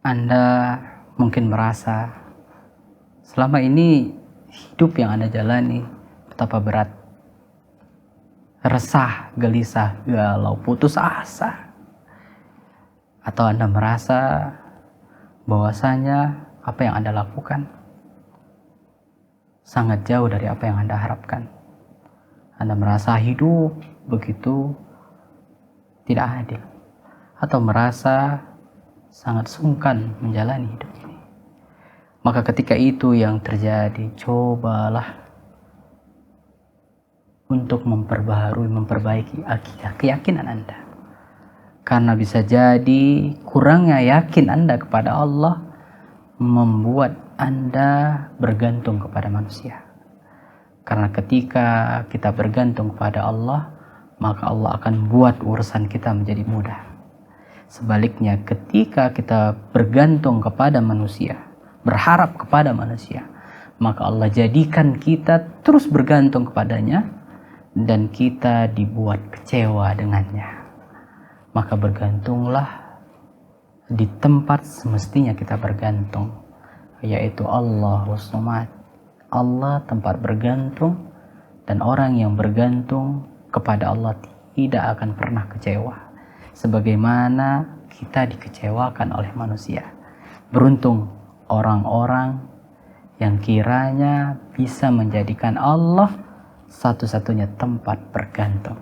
Anda mungkin merasa selama ini hidup yang Anda jalani betapa berat, resah, gelisah, galau, putus asa. Atau Anda merasa bahwasanya apa yang Anda lakukan sangat jauh dari apa yang Anda harapkan. Anda merasa hidup begitu tidak adil, atau merasa sangat sungkan menjalani hidup ini. Maka ketika itu yang terjadi, cobalah untuk memperbaiki keyakinan Anda. Karena bisa jadi kurangnya yakin Anda kepada Allah membuat Anda bergantung kepada manusia. Karena ketika kita bergantung kepada Allah, maka Allah akan buat urusan kita menjadi mudah. Sebaliknya, ketika kita bergantung kepada manusia, berharap kepada manusia, maka Allah jadikan kita terus bergantung kepadanya dan kita dibuat kecewa dengannya. Maka bergantunglah di tempat semestinya kita bergantung, yaitu Allahus Samad. Allah tempat bergantung, dan orang yang bergantung kepada Allah tidak akan pernah kecewa sebagaimana kita dikecewakan oleh manusia. Beruntung orang-orang yang kiranya bisa menjadikan Allah satu-satunya tempat bergantung.